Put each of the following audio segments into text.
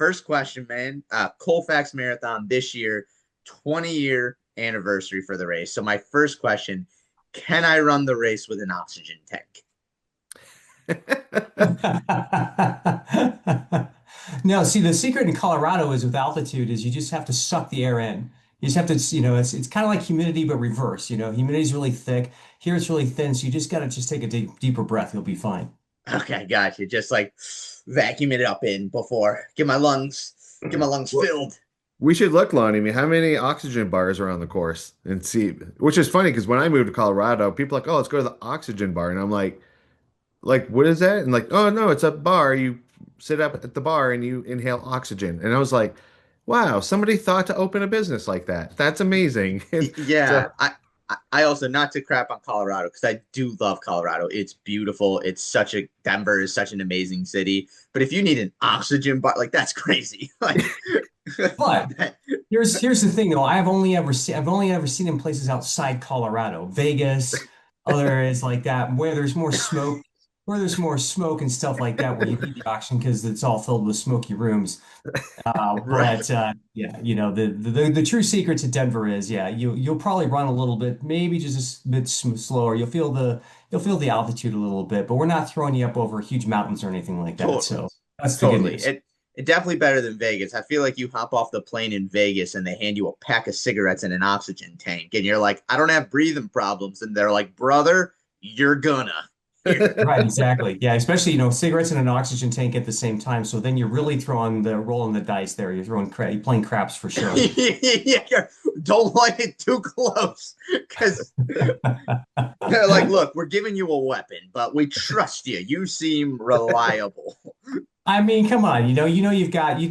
first question, man. Colfax Marathon this year, 20-year anniversary for the race. So my first question, can I run the race with an oxygen tank? No, see, the secret in Colorado is with altitude is you just have to suck the air in. You just have to, it's kind of like humidity, but reverse. Humidity is really thick. Here it's really thin. So you just got to just take a deeper breath. You'll be fine. Okay, gotcha. Just like vacuum it up in before. Get my lungs Well, filled. we should look, Lonnie. I mean, how many oxygen bars are on the course and see, which is funny because when I moved to Colorado, people are like, oh, let's go to the oxygen bar. And I'm like, what is that? And like, oh, no, it's a bar. You sit up at the bar and you inhale oxygen. And I was like, wow, somebody thought to open a business like that. That's amazing. And Yeah, so, I also not to crap on Colorado because I do love Colorado. It's beautiful. Denver is such an amazing city. But if you need an oxygen bar, like that's crazy. Like But here's the thing though. I've only ever seen in places outside Colorado, Vegas, other areas like that, where there's more smoke and stuff like that, where you need the oxygen because it's all filled with smoky rooms. right. But yeah, the true secret to Denver is yeah, you'll probably run a little bit, maybe just a bit slower. You'll feel the altitude a little bit, but we're not throwing you up over huge mountains or anything like that. Totally. So that's the good Totally. news. It definitely better than Vegas. I feel like you hop off the plane in Vegas and they hand you a pack of cigarettes and an oxygen tank, and you're like, I don't have breathing problems, and they're like, brother, you're gonna. Here. Right, exactly. Yeah, especially, cigarettes and an oxygen tank at the same time. So then you're really rolling the dice there. You're playing craps for sure. Yeah, don't light it too close because they're like, look, we're giving you a weapon, but we trust you. You seem reliable. I mean, come on, you've got the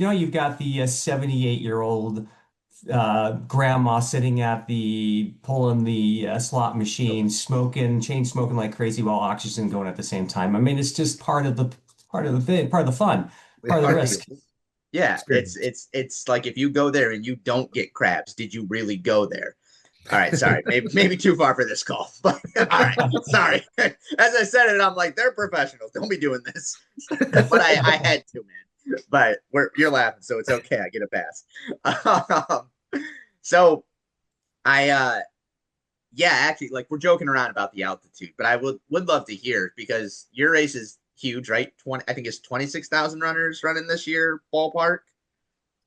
78-year-old grandma sitting at the pulling the slot machine, chain smoking like crazy while oxygen going at the same time. I mean, it's just part of the thing, part of the fun, part of the Part of the risk. game. Yeah, it's experience. it's it's like if you go there and you don't get crabs, did you really go there? All right, sorry, maybe too far for this call, but all right, sorry. As I said it, I'm like they're professionals. Don't be doing this, but I had to, man. But you're laughing, so it's okay. I get a pass. Um, so I yeah, actually, like we're joking around about the altitude, but I would love to hear because your race is huge, right? I think it's 26,000 runners running this year, ballpark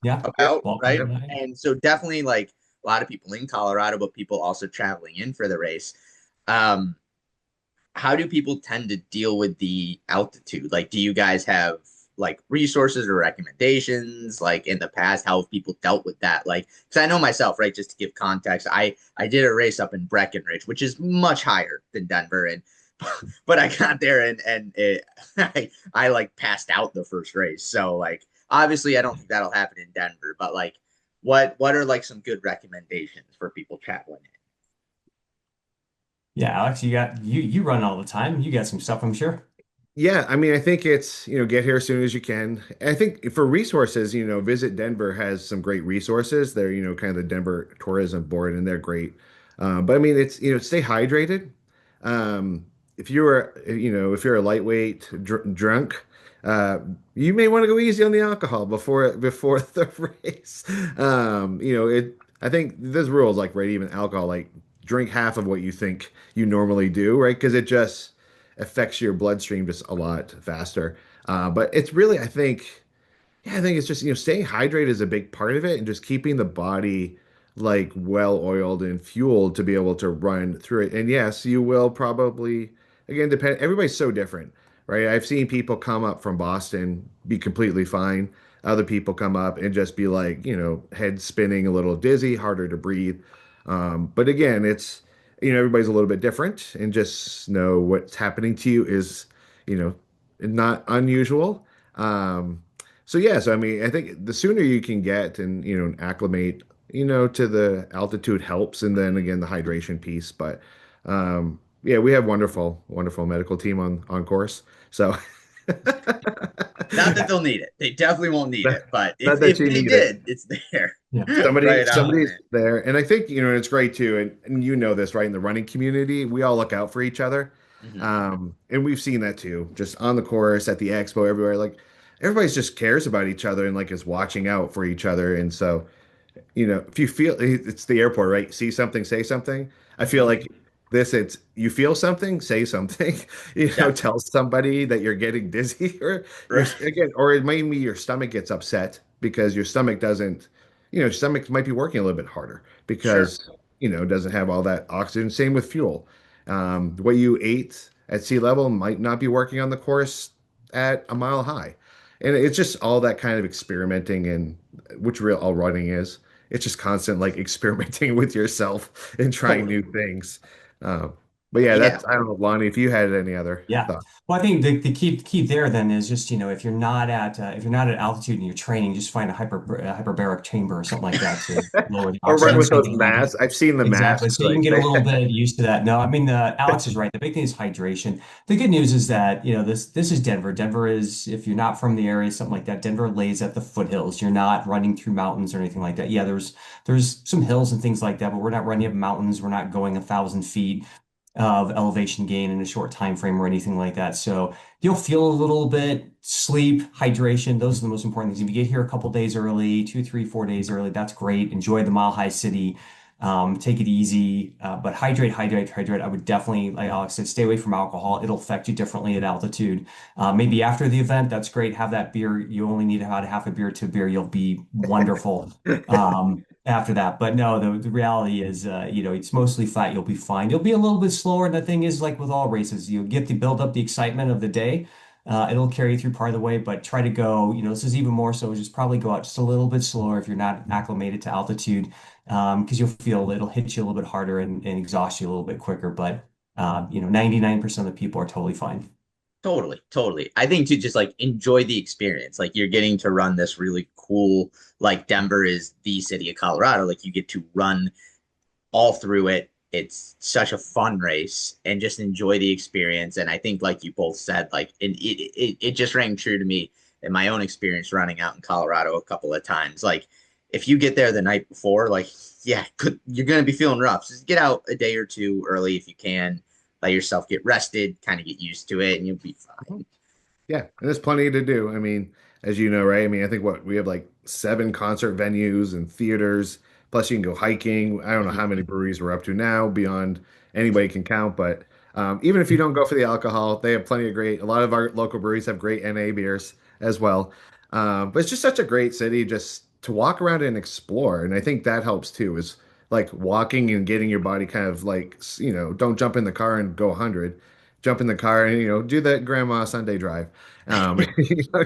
Yeah. Yep. about, Well, right? Yep. And so definitely like a lot of people in Colorado, but people also traveling in for the race. Um, how do people tend to deal with the altitude? Like, do you guys have like resources or recommendations? Like in the past, how have people dealt with that? Like, because I know myself, right? Just to give context, I did a race up in Breckenridge, which is much higher than Denver, and but I got there I like passed out the first race. So like obviously I don't think that'll happen in Denver, but like what are like some good recommendations for people traveling in? yeah, Alex, you run all the time. You got some stuff, I'm sure. Yeah, I mean, I think it's, get here as soon as you can. I think for resources, Visit Denver has some great resources. They're, kind of the Denver Tourism Board, and they're great. But I mean, it's, stay hydrated. Um, if you're a lightweight drunk, uh, you may want to go easy on the alcohol before the race. I think there's rules like, right, even alcohol, like drink half of what you think you normally do, right? Because it just affects your bloodstream just a lot faster. But it's really, I think it's just, staying hydrated is a big part of it and just keeping the body like well oiled and fueled to be able to run through it. And yes, you will probably, again, depend, everybody's so different, right? I've seen people come up from Boston be completely fine. Other people come up and just be like, head spinning, a little dizzy, harder to breathe. But again, it's, everybody's a little bit different and just know what's happening to you is, you know, not unusual. Um, so yeah, so I mean, I think the sooner you can get and acclimate, to the altitude helps, and then again the hydration piece. But yeah, we have wonderful medical team on course. So Not that they'll need it. They definitely won't need it, but not that if you they need it. did, it's there. Yeah. Somebody Right on, somebody's man. there, and I think it's great too, and this, right, in the running community, we all look out for each other, Hmm. and we've seen that too, just on the course, at the expo, everywhere. Like, everybody's just cares about each other and like is watching out for each other. And so, if you feel it's the airport, right? See something, say something. I feel Mhm. like this, it's you feel something, say something, Definitely. tell somebody that you're getting dizzy or you're Right. again, or it might be your stomach gets upset because your stomach doesn't, your stomach might be working a little bit harder Sure. because, it doesn't have all that oxygen. Same with fuel. What you ate at sea level might not be working on the course at a mile high. And it's just all that kind of experimenting and which real all running is. It's just constant like experimenting with yourself and trying Totally. new things. Um, but yeah, Yeah. that's I don't know, Lonnie, if you had any other Yeah. thoughts. Well, I think the key there then is just, if you're not at altitude and you're training, just find a hyperbaric chamber or something like that to lower the Or run oxygen with so you those can kind of masks. I've seen the exactly. masks. So you can Like get a they, little bit used to that. No, I mean, Alex is right. The big thing is hydration. The good news is that, this is Denver. Denver is, if you're not from the area, something like that, Denver lays at the foothills. You're not running through mountains or anything like that. Yeah, there's some hills and things like that, but we're not running up mountains. We're not going 1,000 feet of elevation gain in a short time frame or anything like that. So you'll feel a little bit sleep, hydration. Those are the most important things. If you get here a couple days early, 2, 3, 4 days early, that's great. Enjoy the Mile High City. Take it easy, but hydrate, hydrate, hydrate. I would definitely, like Alex said, stay away from alcohol. It'll affect you differently at altitude. Maybe after the event, that's great. Have that beer. You only need about half a beer to a beer. You'll be wonderful after that. But no, the reality is, it's mostly flat. You'll be fine. You'll be a little bit slower. And the thing is, like with all races, you get to build up the excitement of the day. It'll carry you through part of the way, but try to go, this is even more so, just probably go out just a little bit slower if you're not acclimated to altitude, because you'll feel it'll hit you a little bit harder and exhaust you a little bit quicker. But, 99% of the people are totally fine. Totally, totally. I think to just like enjoy the experience. Like you're getting to run this really cool, like Denver is the city of Colorado. Like you get to run all through it. It's such a fun race and just enjoy the experience. And I think, like you both said, like it just rang true to me in my own experience running out in Colorado a couple of times. Like if you get there the night before, like yeah, you're gonna be feeling rough. Just get out a day or two early if you can. Let yourself get rested, kind of get used to it, and you'll be fine. Yeah, and there's plenty to do. I mean, as you know, right? I mean, I think what we have like 7 concert venues and theaters. Plus, you can go hiking. I don't know how many breweries we're up to now, beyond anybody can count. But even if you don't go for the alcohol, they have plenty of great. A lot of our local breweries have great NA beers as well. But it's just such a great city just to walk around and explore, and I think that helps too. Is like walking and getting your body kind of like don't jump in the car and go 100. Jump in the car and do that grandma Sunday drive.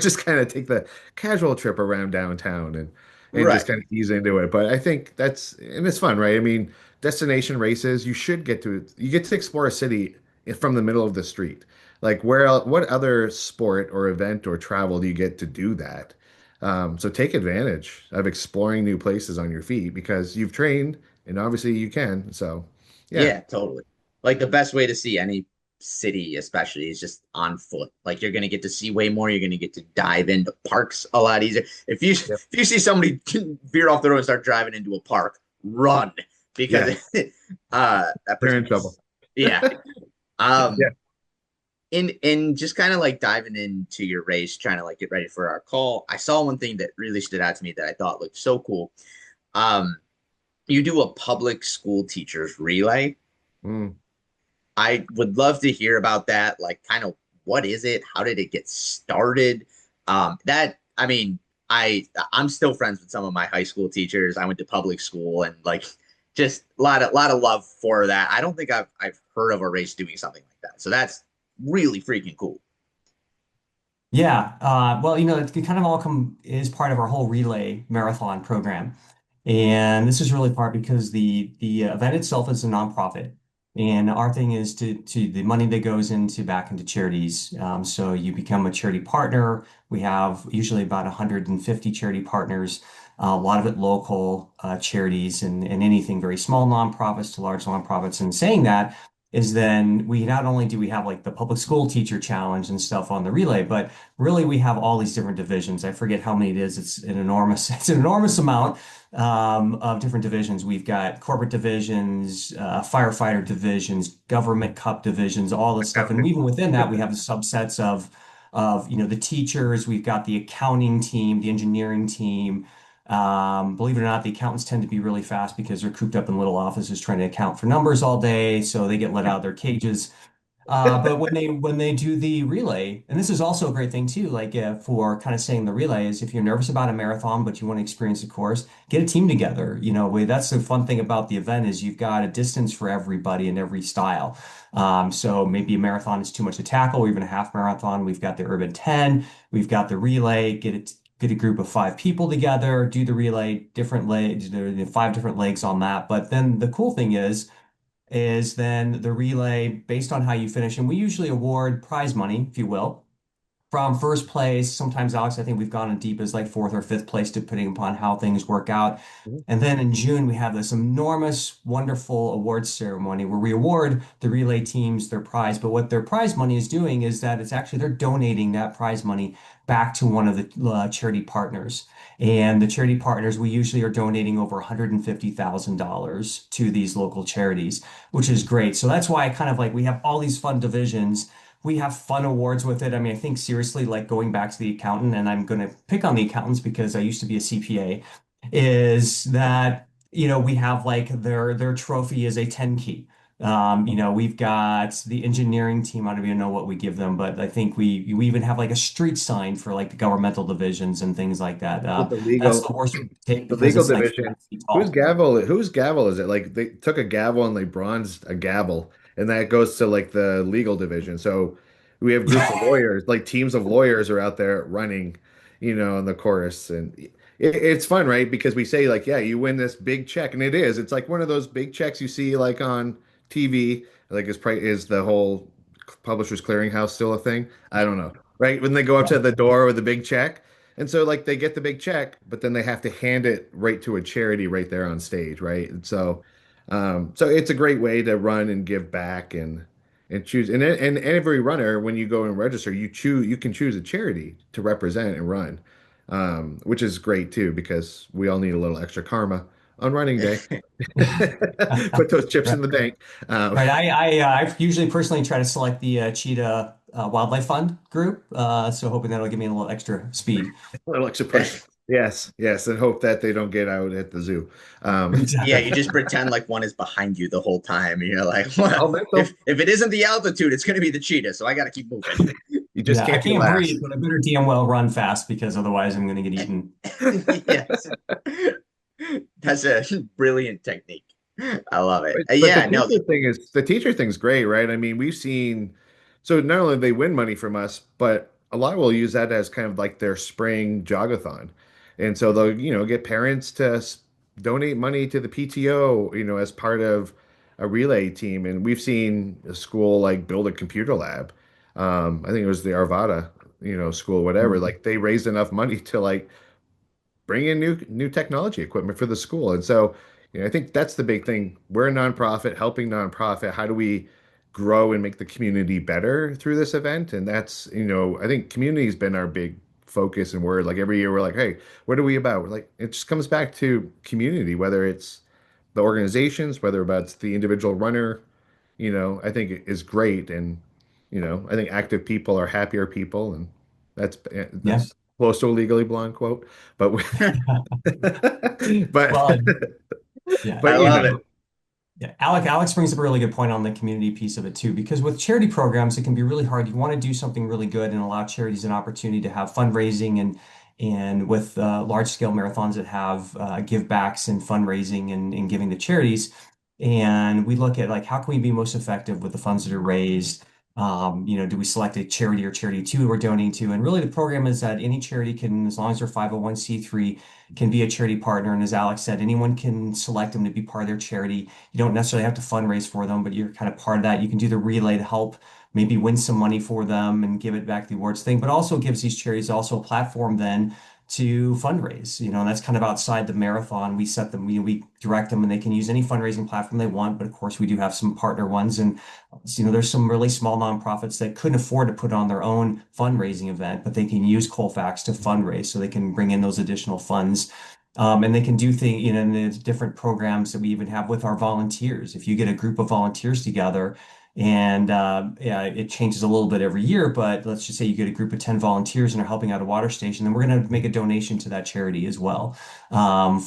Just kind of take the casual trip around downtown and Right. just kind of ease into it. But I think and it's fun, right? I mean, destination races, you get to explore a city from the middle of the street. Like what other sport or event or travel do you get to do that? So take advantage of exploring new places on your feet because you've trained and obviously you can. So yeah, Yeah, totally. Like the best way to see any city, especially, is just on foot. Like you're gonna get to see way more. You're gonna get to dive into parks a lot easier. yep, If you see somebody veer off the road and start driving into a park, run yeah, because that you're person in trouble. yeah. Um Yeah. in just kind of like diving into your race, trying to like get ready for our call, I saw one thing that really stood out to me that I thought looked so cool. Um you do a public school teachers relay. Mm. I would love to hear about that. Like, kind of what is it? How did it get started? That I mean, I'm still friends with some of my high school teachers. I went to public school and like just a lot of love for that. I don't think I've heard of a race doing something like that. So that's really freaking cool. Yeah, well, it kind of all come is part of our whole relay marathon program, and this is really part because the event itself is a nonprofit, and our thing is to the money that goes into back into charities. So you become a charity partner. We have usually about 150 charity partners, a lot of it local charities and anything very small nonprofits to large nonprofits. And saying that is then we not only do we have like the public school teacher challenge and stuff on the relay, but really we have all these different divisions. I forget how many it is. It's an enormous, it's an enormous amount of different divisions. We've got corporate divisions, firefighter divisions, government cup divisions, all this stuff. And even within that, we have subsets of of, the teachers. We've got the accounting team, the engineering team. Believe it or not, the accountants tend to be really fast because they're cooped up in little offices trying to account for numbers all day, so they get let out of their cages. But when they do the relay, and this is also a great thing too, like for kind of saying the relay is if you're nervous about a marathon but you want to experience the course, get a team together. That's the fun thing about the event is you've got a distance for everybody and every style. So maybe a marathon is too much to tackle, or even a half marathon. We've got the Urban 10, we've got the relay. Get a group of five people together, do the relay, different legs, there are five different legs on that. But then the cool thing is then the relay based on how you finish. And we usually award prize money, if you will, from first place. Sometimes, Alex, I think we've gone as deep as like fourth or fifth place, depending upon how things work out. And then in June, we have this enormous, wonderful awards ceremony where we award the relay teams their prize. But what their prize money is doing is that it's actually they're donating that prize money back to one of the charity partners. And the charity partners, we usually are donating over $150,000 to these local charities, which is great. So that's why I kind of like we have all these fun divisions. We have fun awards with it. I mean, I think seriously, like going back to the accountant, and I'm going to pick on the accountants because I used to be a CPA, is that, we have like their trophy is a 10 key. We've got the engineering team. I don't even know what we give them, but I think we even have like a street sign for like the governmental divisions and things like that. With That's the horse we take the because legal it's like division, 3 feet tall. whose gavel is it? Like they took a gavel and they bronzed a gavel, and that goes to like the legal division. So we have groups of lawyers, like teams of lawyers are out there running, in the chorus, and it's fun, right? Because we say like, yeah, you win this big check, and it is. It's like one of those big checks you see like on TV. Like is the whole Publishers Clearinghouse still a thing? I don't know, right? When they go up to the door with the big check. And so like they get the big check, but then they have to hand it right to a charity right there on stage, right? And so it's a great way to run and give back and choose and every runner when you go and register, you can choose a charity to represent and run, which is great too because we all need a little extra karma on running day. Put those chips Right. in the bank. Um, Right. I usually personally try to select the Cheetah Wildlife Fund group, so hoping that'll give me a little extra speed. a little extra push. Yes, yes, and hope that they don't get out at the zoo. Yeah, Exactly. you just pretend like one is behind you the whole time. And you're like, well, All if mental. if it isn't the altitude, it's going to be the cheetah. So I got to keep moving. You just Yeah, I can't be can't last. breathe, but I better damn well run fast because otherwise I'm going to get eaten. Yes, that's a brilliant technique. I love it. But Yeah, no, the teacher thing's great, right? I mean, we've seen so not only they win money from us, but a lot will use that as kind of like their spring jogathon. And so they'll, get parents to donate money to the PTO, as part of a relay team. And we've seen a school like build a computer lab. I think it was the Arvada, school, whatever. Mhm. Like they raised enough money to like bring in new technology equipment for the school. And so, I think that's the big thing. We're a nonprofit helping nonprofit. How do we grow and make the community better through this event? And that's, I think community has been our big focus and word. Like every year we're like, hey, what are we about? We're like, it just comes back to community, whether it's the organizations, whether it's the individual runner, I think it is great. And, I think active people are happier people. And that's Yeah. that's close to a Legally Blonde quote. But but Well, yeah. I but love it. Yeah, Alex brings up a really good point on the community piece of it too, because with charity programs, it can be really hard. You want to do something really good and allow charities an opportunity to have fundraising and with large scale marathons that have give backs and fundraising and giving to charities. And we look at like how can we be most effective with the funds that are raised? Do we select a charity or charity two we're donating to? And really the program is that any charity can, as long as they're 501(c)(3, can be a charity partner. And as Alex said, anyone can select them to be part of their charity. You don't necessarily have to fundraise for them, but you're kind of part of that. You can do the relay to help maybe win some money for them and give it back to the awards thing, but also gives these charities also a platform then to fundraise, and that's kind of outside the marathon. We set them, we direct them and they can use any fundraising platform they want. But of course, we do have some partner ones. And, there's some really small nonprofits that couldn't afford to put on their own fundraising event, but they can use Colfax to fundraise so they can bring in those additional funds. And they can do things, in the different programs that we even have with our volunteers. If you get a group of volunteers together And yeah, it changes a little bit every year, but let's just say you get a group of 10 volunteers and are helping out a water station, then we're going to make a donation to that charity as well,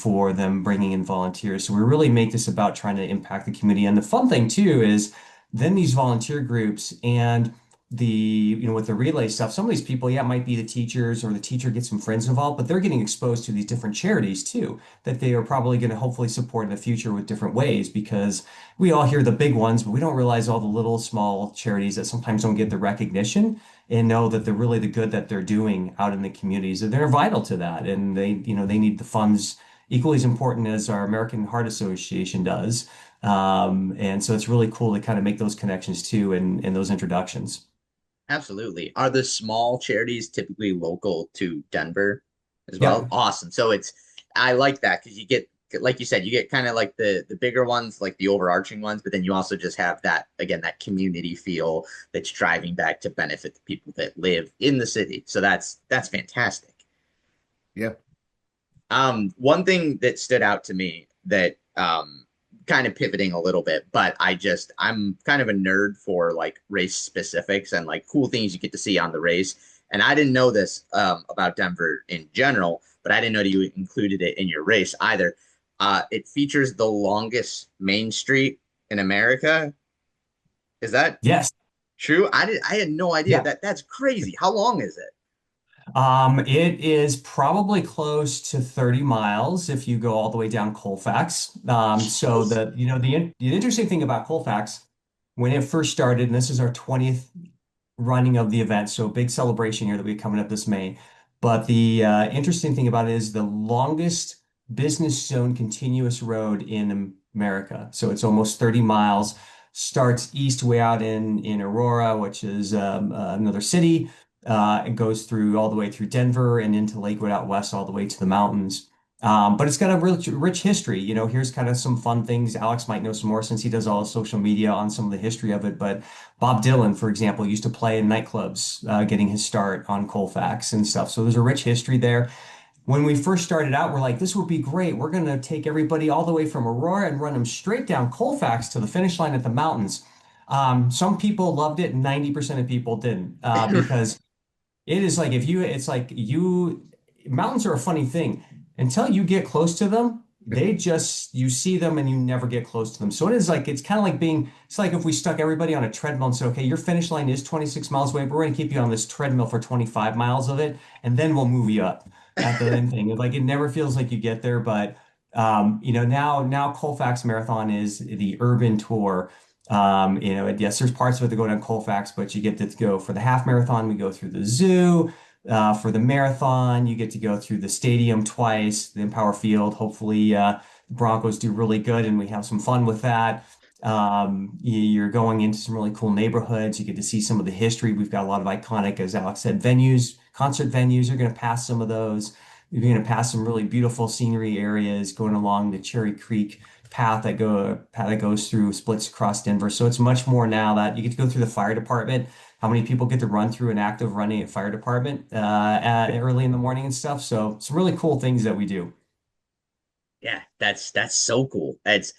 for them bringing in volunteers. So we really make this about trying to impact the community. And the fun thing too is then these volunteer groups and with the relay stuff, some of these people, yeah, it might be the teachers or the teacher gets some friends involved, but they're getting exposed to these different charities too, that they are probably going to hopefully support in the future with different ways because we all hear the big ones, but we don't realize all the little small charities that sometimes don't get the recognition and know that they're really the good that they're doing out in the communities. And they're vital to that. And they need the funds equally as important as our American Heart Association does. And so it's really cool to kind of make those connections too and those introductions. Absolutely. Are the small charities typically local to Denver as well? Yep. Awesome. So I like that because you get, like you said, you get kind of like the bigger ones, like the overarching ones, but then you also just have that, again, that community feel that's driving back to benefit the people that live in the city. So that's fantastic. Yeah. One thing that stood out to me that kind of pivoting a little bit, but I'm kind of a nerd for like race specifics and like cool things you get to see on the race. And I didn't know this about Denver in general, but I didn't know that you included it in your race either. It features the longest main street in America. Is that Yes. true? I had no idea. Yeah. That's crazy. How long is it? It is probably close to 30 miles if you go all the way down Colfax. So Jeez. the interesting thing about Colfax, when it first started, and this is our 20th running of the event, so big celebration here that we coming up this May. But the interesting thing about it is the longest business zone continuous road in America. So it's almost 30 miles. Starts east way out in Aurora, which is another city. It goes through all the way through Denver and into Lakewood out west, all the way to the mountains. But it's got a rich history. Here's kind of some fun things. Alex might know some more since he does all the social media on some of the history of it. But Bob Dylan, for example, used to play in nightclubs, getting his start on Colfax and stuff. So there's a rich history there. When we first started out, we're like, this would be great. We're going to take everybody all the way from Aurora and run them straight down Colfax to the finish line at the mountains. Some people loved it, 90% of people didn't, because it is like it's like mountains are a funny thing. Until you get close to them, you see them and you never get close to them. So it's kind of like it's like if we stuck everybody on a treadmill and said, okay, your finish line is 26 miles away, but we're going to keep you on this treadmill for 25 miles of it, and then we'll move you up at the end thing. Like it never feels like you get there, but now Colfax Marathon is the urban tour. Yes, there's parts of it that go down Colfax, but you get to go for the half marathon. We go through the zoo. For the marathon, you get to go through the stadium twice, the Empower Field. Hopefully, the Broncos do really good and we have some fun with that. You're going into some really cool neighborhoods. You get to see some of the history. We've got a lot of iconic, as Alex said, venues, concert venues. You're going to pass some of those. You're going to pass some really beautiful scenery areas going along the Cherry Creek path that goes through splits across Denver. So it's much more now that you get to go through the fire department. How many people get to run through an active running fire department early in the morning and stuff? So some really cool things that we do. Yeah, that's so cool. I'm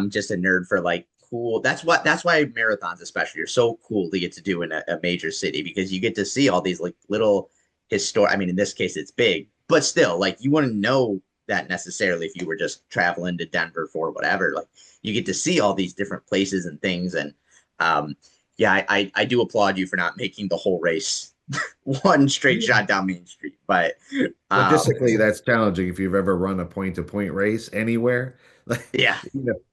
just a nerd for like cool. That's why marathons especially are so cool to get to do in a major city because you get to see all these like little historic. I mean, in this case, it's big, but still, like you wouldn't know that necessarily if you were just traveling to Denver for whatever. Like you get to see all these different places and things, and um, yeah, I do applaud you for not making the whole race one straight shot down Main Street, but um, Logistically, that's challenging if you've ever run a point-to-point race anywhere. Like, yeah,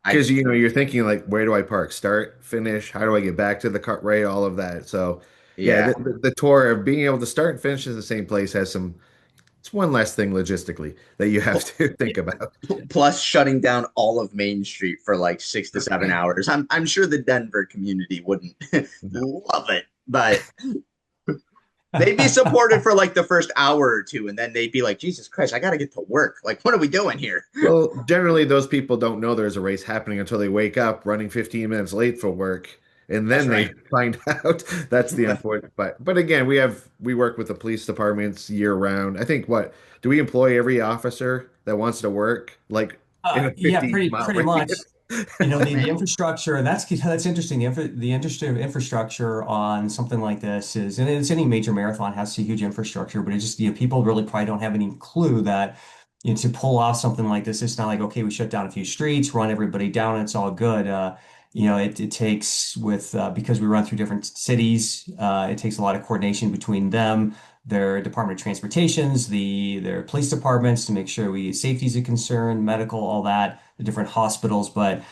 I because you're thinking like, where do I park? Start, finish, how do I get back to the cart ray? All of that. So, yeah, yeah. the tour of being able to start and finish in the same place has some. It's one less thing logistically that you have to think about. Plus shutting down all of Main Street for like 6 to 7 hours. I'm sure the Denver community wouldn't No. love it, but they'd be supported for like the first hour or two, and then they'd be like, Jesus Christ, I gotta get to work. Like, what are we doing here? Well, generally, those people don't know there's a race happening until they wake up running 15 minutes late for work, and That's then they right. find out. That's the unfortunate. But again, we work with the police departments year round. I think what do we employ every officer that wants to work like in a Yeah, 50 mile pretty much. radius? The, Man, the infrastructure, and that's interesting. The industry of infrastructure on something like this is, and it's any major marathon has a huge infrastructure, but it just, people really probably don't have any clue that, to pull off something like this, it's not like, okay, we shut down a few streets, run everybody down, and it's all good. It takes because we run through different cities, it takes a lot of coordination between them, their Department of Transportations, their police departments to make sure safety is a concern, medical, all that, the different hospitals, but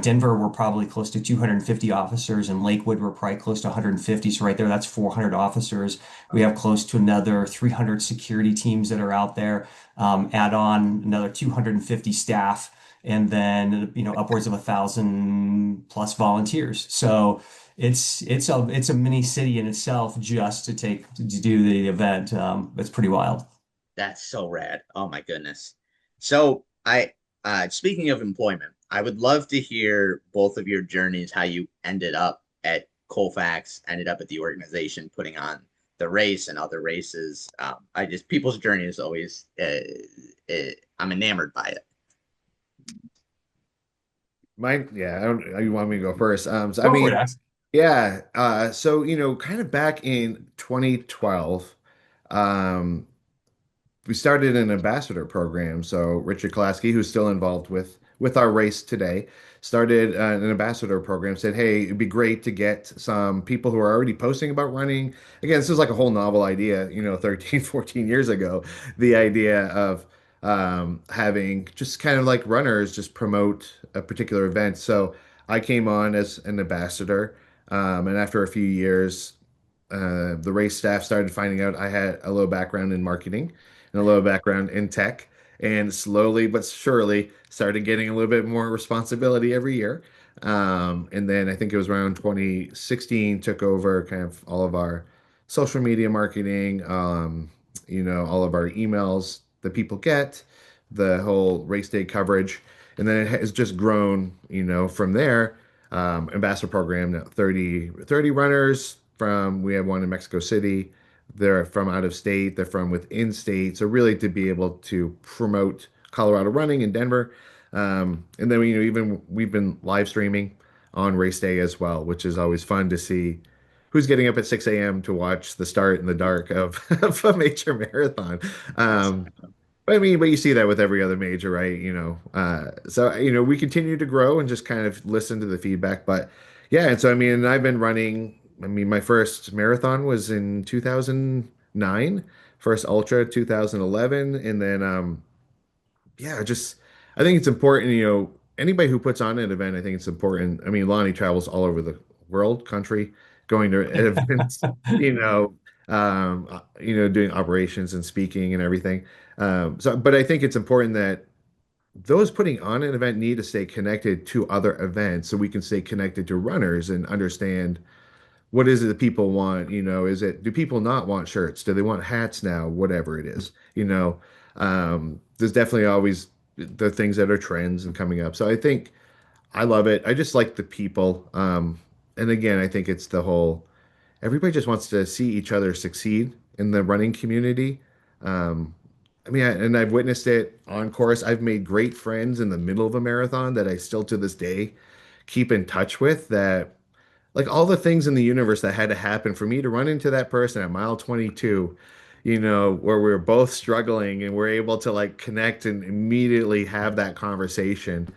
Denver, we're probably close to 250 officers, and Lakewood, we're probably close to 150. So right there, that's 400 officers. We have close to another 300 security teams that are out there. Add on another 250 staff, and then upwards of 1,000 plus volunteers. So it's a mini city in itself just to do the event. It's pretty wild. that's so rad. Oh my goodness. So I speaking of employment, I would love to hear both of your journeys, how you ended up at Colfax, ended up at the organization putting on the race and other races. I just people's journey is always I'm enamored by it. Mine, yeah, I don't, you want me to go first? So I Go for it, mean, Ax. yeah, so kind of back in 2012, um, we started an ambassador program. So Richard Kolaski, who's still involved with our race today, started an ambassador program. Said, hey, it'd be great to get some people who are already posting about running. Again, this is like a whole novel idea, 13, 14 years ago. The idea of having just kind of like runners just promote a particular event. So I came on as an ambassador, and after a few years, the race staff started finding out I had a little background in marketing and a little background in tech, and slowly but surely started getting a little bit more responsibility every year. And then I think it was around 2016 took over kind of all of our social media marketing, all of our emails that people get, the whole race day coverage. And then it has just grown, from there. Ambassador program now 30 runners from, we have one in Mexico City. They're from out of state, they're from within state. So really to be able to promote Colorado running in Denver. And then even we've been live streaming on race day as well, which is always fun to see who's getting up at 6 a.m. to watch the start in the dark of, of a major marathon. That's But I mean, but you see that with every other major, right? So we continue to grow and just kind of listen to the feedback. But yeah, and so I mean, I've been running. I mean, my first marathon was in 2009, first ultra 2011, and then yeah, just I think it's important. Anybody who puts on an event, I think it's important. I mean, Lonnie travels all over the world, country, going to events. Doing operations and speaking and everything. But I think it's important that those putting on an event need to stay connected to other events so we can stay connected to runners and understand what is it that people want. Do people not want shirts? Do they want hats now? Whatever it is, there's definitely always the things that are trends and coming up. So I think I love it. I just like the people. And again, I think it's the whole everybody just wants to see each other succeed in the running community. Um, I mean, and I've witnessed it on course. I've made great friends in the middle of a marathon that I still to this day keep in touch with. That like all the things in the universe that had to happen for me to run into that person at mile 22, where we were both struggling and we're able to like connect and immediately have that conversation,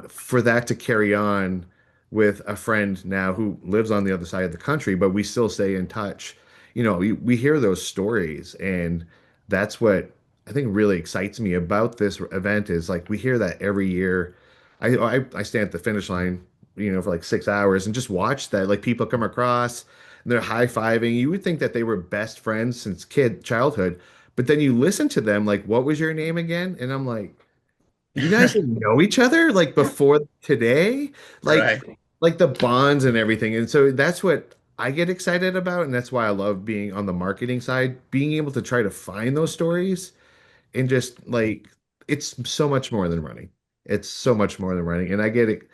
for that to carry on with a friend now who lives on the other side of the country, but we still stay in touch. We hear those stories, and that's what I think really excites me about this event is like we hear that every year. I stand at the finish line, for like 6 hours and just watch that. Like people come across and they're high-fiving. You would think that they were best friends since childhood, but then you listen to them like, "What was your name again?" And I'm like, you guys didn't know each other like before today? Like right. like the bonds and everything. And so that's what I get excited about, and that's why I love being on the marketing side, being able to try to find those stories and just like it's so much more than running. It's so much more than running. And I get it.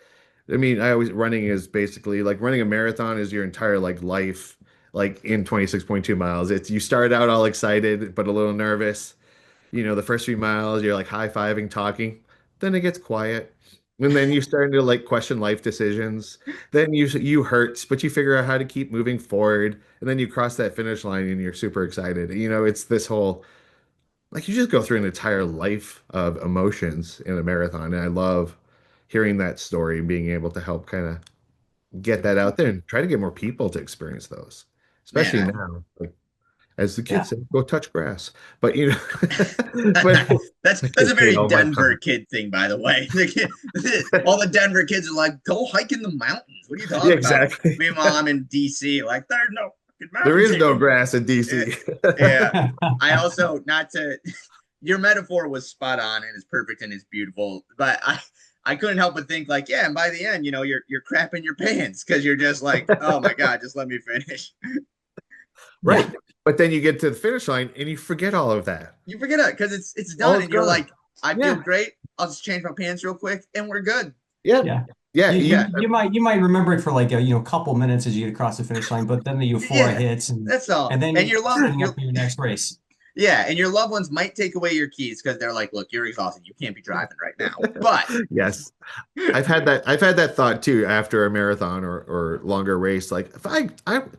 I mean, I always running is basically like running a marathon is your entire like life, like in 26.2 miles. It's you start out all excited but a little nervous. The first few miles, you're like high-fiving, talking. Then it gets quiet. And then you start to like question life decisions. Then you hurts, but you figure out how to keep moving forward. And then you cross that finish line and you're super excited. It's this whole like you just go through an entire life of emotions in a marathon. And I love hearing that story and being able to help kind of get that out there and try to get more people to experience those. Especially Man, now, like as the kids Yeah. say, go touch grass. But but that's my that's kids a say it very all my Denver time. kid thing, by the way. All the Denver kids are like, "Go hike in the mountains." What are you Yeah, talking about? exactly. Meanwhile, I'm in DC, like there's no fucking There mountains is here. no grass in Yeah, DC. yeah. I also not to your metaphor was spot on and it's perfect and it's beautiful, but I couldn't help but think like, yeah, and by the end, you're crapping your pants because you're just like, oh my god, just let me finish. Yeah. Right. But then you get to the finish line and you forget all of that. You forget it because it's All done is and you're gone. like, I feel Yeah. great. I'll just change my pants real quick and we're good. Yeah. Yeah. Yeah. You, you Yeah, you might you might remember it for like a couple minutes as you get across the finish line, but then the euphoria yeah. hits and That's all. and then And you're your love, setting up your for your next race. yeah, and your loved ones might take away your keys because they're like, look, you're exhausted. You can't be driving right now. But Yes. I've had that thought too after a marathon or longer race. Like if I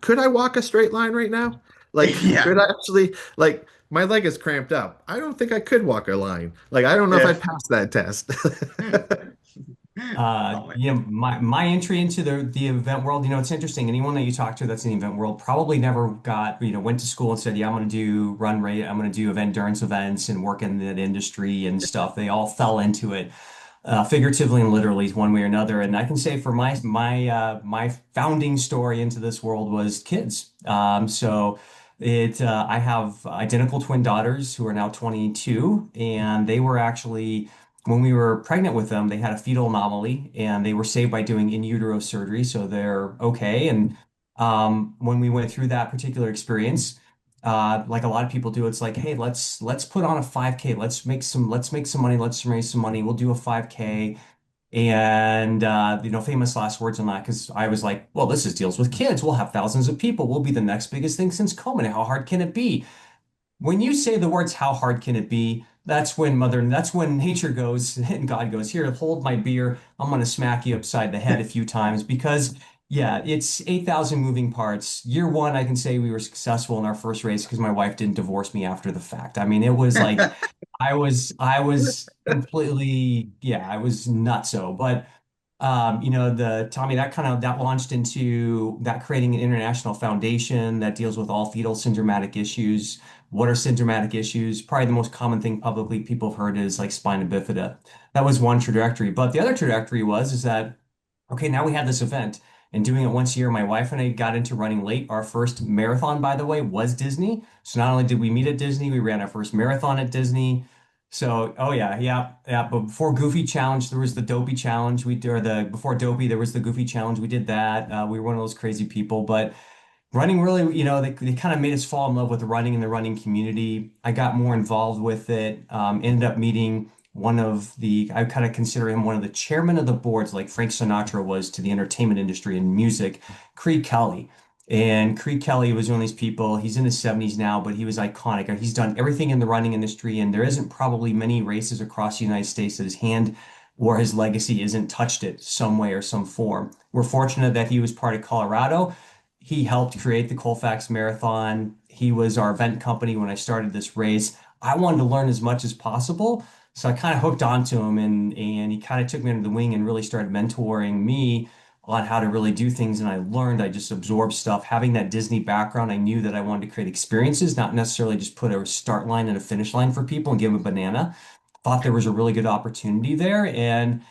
could I walk a straight line right now? Like yeah, could I actually like my leg is cramped up. I don't think I could walk a line. Like I don't know if yeah. I'd pass that test. Oh man. My entry into the event world, it's interesting. Anyone that you talk to that's in the event world probably never got, went to school and said, yeah, I'm going to do run rate, I'm going to do event endurance events and work in that industry and stuff. They all fell into it, figuratively and literally, one way or another. And I can say for my founding story into this world was kids. I have identical twin daughters who are now 22, and they were actually when we were pregnant with them, they had a fetal anomaly and they were saved by doing in utero surgery. So they're okay. And when we went through that particular experience, like a lot of people do, it's like, hey, let's put on a 5K. Let's make some money. Let's raise some money. We'll do a 5K. And famous last words on that because I was like, well, this is deals with kids. We'll have thousands of people. We'll be the next biggest thing since COVID. How hard can it be? When you say the words, how hard can it be? That's when nature goes and God goes, here, hold my beer. I'm going to smack you upside the head a few times because, yeah, it's 8,000 moving parts. Year one, I can say we were successful in our first race because my wife didn't divorce me after the fact. I mean, it was like, I was completely, yeah, I was nutso. But the Tommy, that launched into that creating an international foundation that deals with all fetal syndromatic issues. What are syndromatic issues? Probably the most common thing publicly people have heard is like spina bifida. That was one trajectory. But the other trajectory is that okay, now we had this event and doing it once a year. My wife and I got into running late. Our first marathon, by the way, was Disney. So not only did we meet at Disney, we ran our first marathon at Disney. So, oh yeah, yeah, yeah. But before Goofy Challenge, there was the Dopey Challenge. Before Dopey, there was the Goofy Challenge. We did that. We were one of those crazy people. But running really, they kind of made us fall in love with running and the running community. I got more involved with it. Ended up meeting I kind of consider him one of the chairman of the boards, like Frank Sinatra was to the entertainment industry and music, Creed Kelly. And Creed Kelly was one of these people, he's in his 70s now, but he was iconic. He's done everything in the running industry, and there isn't probably many races across the United States that his hand or his legacy isn't touched it some way or some form. We're fortunate that he was part of Colorado. He helped create the Colfax Marathon. He was our event company when I started this race. I wanted to learn as much as possible. So I kind of hooked onto him and he kind of took me under the wing and really started mentoring me on how to really do things. And I learned, I just absorbed stuff. Having that Disney background, I knew that I wanted to create experiences, not necessarily just put a start line and a finish line for people and give them a banana. Thought there was a really good opportunity there. And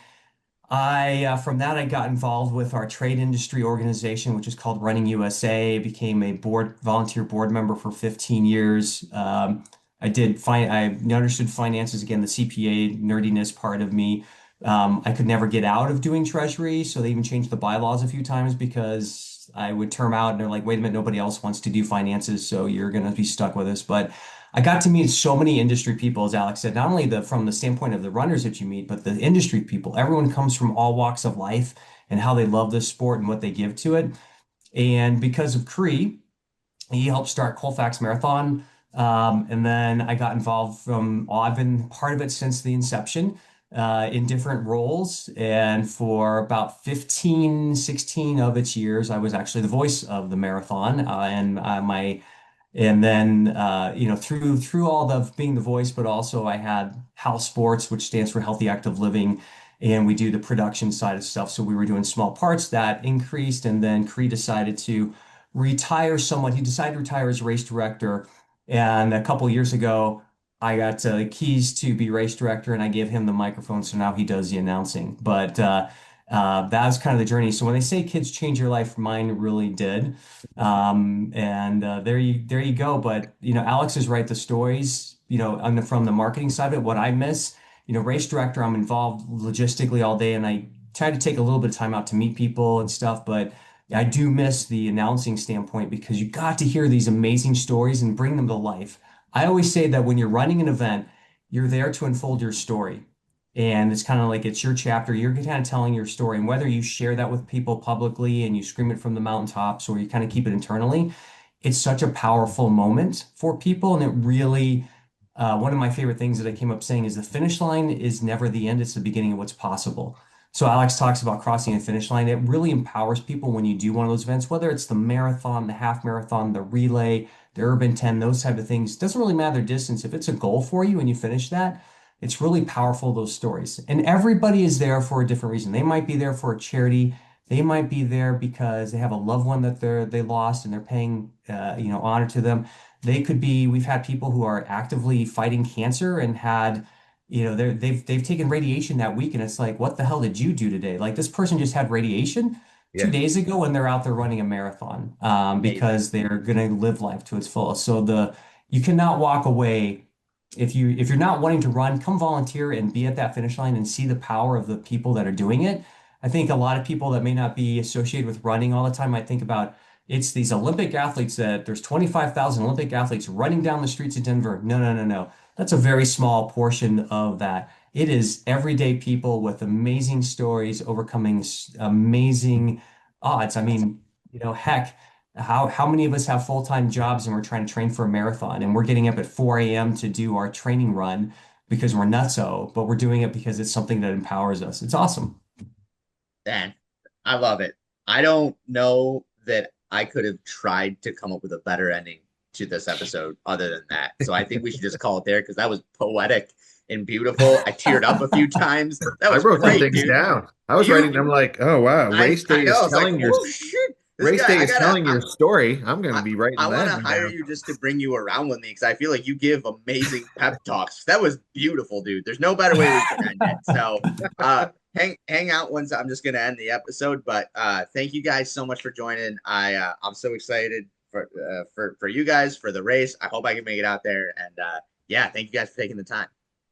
from that, I got involved with our trade industry organization, which is called Running USA. Became a volunteer board member for 15 years. I understood finances again, the CPA nerdiness part of me. I could never get out of doing treasury, so they even changed the bylaws a few times because I would term out and they're like, wait a minute, nobody else wants to do finances, so you're going to be stuck with us. But I got to meet so many industry people, as Alex said, not only from the standpoint of the runners that you meet, but the industry people. Everyone comes from all walks of life and how they love this sport and what they give to it. And because of Cree, he helped start Colfax Marathon. And then I got involved I've been part of it since the inception. in different roles. And for about 15, 16 of its years, I was actually the voice of the marathon. And then through all the being the voice, but also I had House Sports, which stands for Healthy Active Living, and we do the production side of stuff. So we were doing small parts that increased, and then Cree decided to retire somewhat. He decided to retire as race director, and a couple years ago, I got the keys to be race director, and I gave him the microphone, so now he does the announcing. But that was kind of the journey. So when they say kids change your life, mine really did. And there you go. But Alex is right. The stories, from the marketing side of it, what I miss, race director, I'm involved logistically all day, and I try to take a little bit of time out to meet people and stuff. But I do miss the announcing standpoint because you got to hear these amazing stories and bring them to life. I always say that when you're running an event, you're there to unfold your story. And it's kind of like it's your chapter. You're kind of telling your story. And whether you share that with people publicly and you scream it from the mountaintops or you kind of keep it internally, it's such a powerful moment for people. And it really, one of my favorite things that I came up saying is the finish line is never the end, it's the beginning of what's possible. So Alex talks about crossing a finish line. It really empowers people when you do one of those events, whether it's the marathon, the half marathon, the relay, the urban 10, those type of things. It doesn't really matter the distance. If it's a goal for you and you finish that, it's really powerful, those stories. And everybody is there for a different reason. They might be there for a charity. They might be there because they have a loved one that they lost and they're paying honor to them. They could be, we've had people who are actively fighting cancer and had, they've taken radiation that week and it's like, what the hell did you do today? Like this person just had radiation two Yeah. days ago and they're out there running a marathon Amazing. because they're gonna live life to its fullest. So you cannot walk away if you're not wanting to run, come volunteer and be at that finish line and see the power of the people that are doing it. I think a lot of people that may not be associated with running all the time might think about it's these Olympic athletes that there's 25,000 Olympic athletes running down the streets of Denver. No, no, no, no. That's a very small portion of that. It is everyday people with amazing stories, overcoming amazing odds. I mean, heck, how many of us have full-time jobs and we're trying to train for a marathon and we're getting up at 4 a.m. to do our training run because we're nutso, but we're doing it because it's something that empowers us. It's awesome. Dan, I love it. I don't know that I could have tried to come up with a better ending to this episode other than that. So I think we should just call it there because that was poetic and beautiful. I teared up a few times. That I was wrote some great, things dude. down. I was You, writing them like, oh wow, I know. I was like, oh shit, this race guy. day is telling your story. I'm going to I, be I writing want that to hire down. you just to bring you around with me because I feel like you give amazing pep talks. That was beautiful, dude. There's no better way we can end it. So, hang out once I'm just gonna end the episode. But thank you guys so much for joining. I'm so excited for you guys for the race. I hope I can make it out there. And yeah, thank you guys for taking the time.